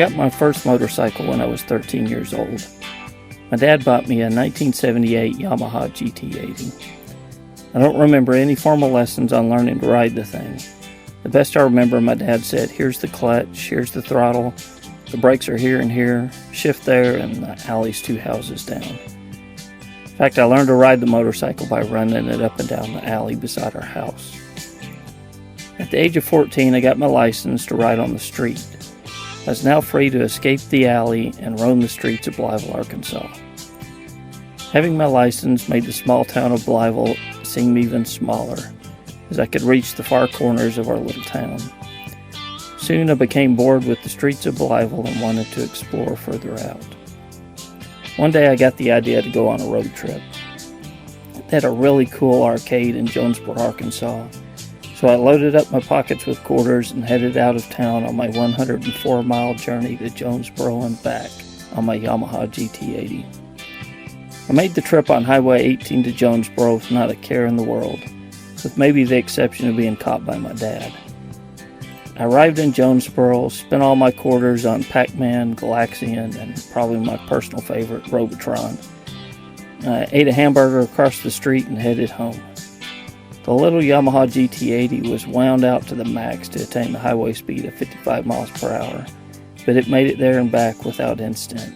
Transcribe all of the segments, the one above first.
got my first motorcycle when I was 13 years old. My dad bought me a 1978 Yamaha GT80. I don't remember any formal lessons on learning to ride the thing. The best I remember, my dad said, here's the clutch, here's the throttle, the brakes are here and here, shift there, and the alley's 2 houses down. In fact, I learned to ride the motorcycle by running it up and down the alley beside our house. At the age of 14, I got my license to ride on the street. I was now free to escape the alley and roam the streets of Blytheville, Arkansas. Having my license made the small town of Blytheville seem even smaller, as I could reach the far corners of our little town. Soon I became bored with the streets of Blytheville and wanted to explore further out. One day I got the idea to go on a road trip. They had a really cool arcade in Jonesboro, Arkansas, so I loaded up my pockets with quarters and headed out of town on my 104-mile journey to Jonesboro and back on my Yamaha GT80. I made the trip on Highway 18 to Jonesboro with not a care in the world, with maybe the exception of being caught by my dad. I arrived in Jonesboro, spent all my quarters on Pac-Man, Galaxian, and probably my personal favorite, Robotron. I ate a hamburger across the street and headed home. The little Yamaha GT80 was wound out to the max to attain the highway speed of 55 miles per hour, but it made it there and back without incident.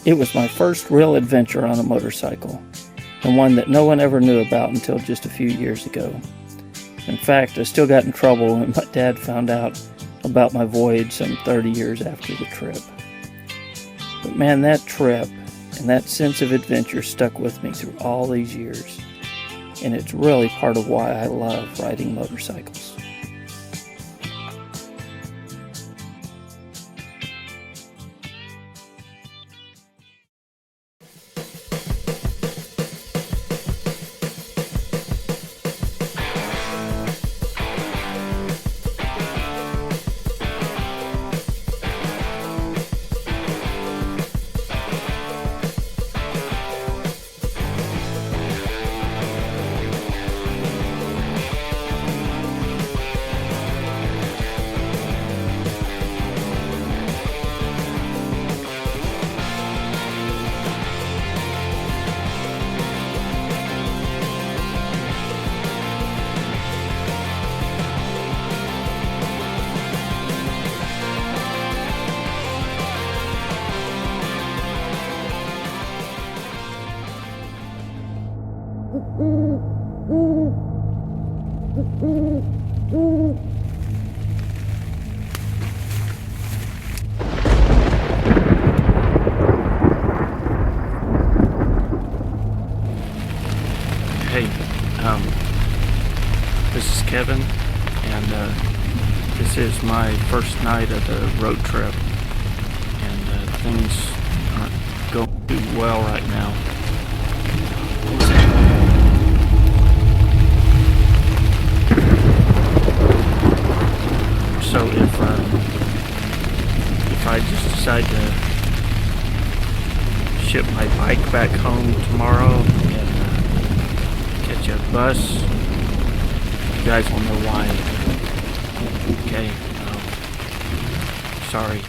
It was my first real adventure on a motorcycle, and one that no one ever knew about until just a few years ago. In fact, I still got in trouble when my dad found out about my voyage some 30 years after the trip. But man, that trip and that sense of adventure stuck with me through all these years, and it's really part of why I love riding motorcycles. This is Kevin, and this is my first night of the road trip, and things aren't going too well right now. So if I just decide to ship my bike back home tomorrow and catch a bus, you guys will know why. Okay? Sorry.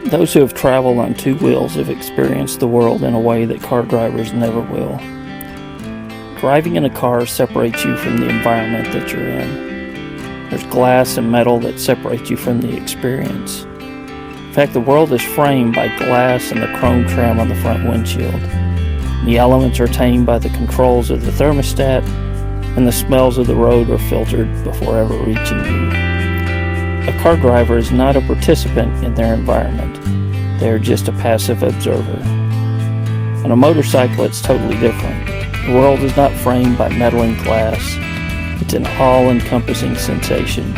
Those who have traveled on two wheels have experienced the world in a way that car drivers never will. Driving in a car separates you from the environment that you're in. There's glass and metal that separate you from the experience. In fact, the world is framed by glass and the chrome trim on the front windshield. The elements are tamed by the controls of the thermostat, and the smells of the road are filtered before ever reaching you. A car driver is not a participant in their environment. They are just a passive observer. On a motorcycle, it's totally different. The world is not framed by metal and glass. It's an all-encompassing sensation.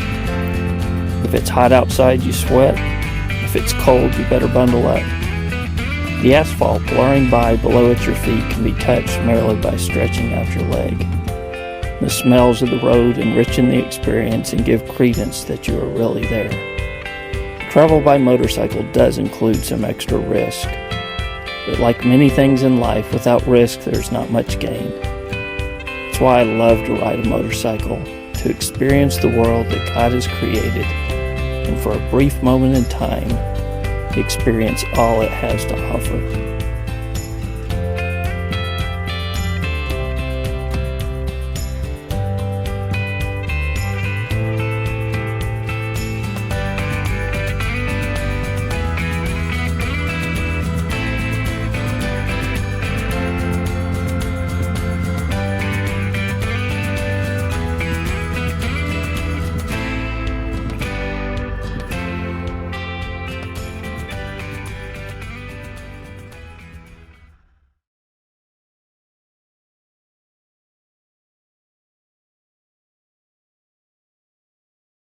If it's hot outside, you sweat. If it's cold, you better bundle up. The asphalt blurring by below at your feet can be touched merely by stretching out your leg. The smells of the road enrichen the experience and give credence that you are really there. Travel by motorcycle does include some extra risk. But like many things in life, without risk, there's not much gain. That's why I love to ride a motorcycle, to experience the world that God has created, and for a brief moment in time, experience all it has to offer.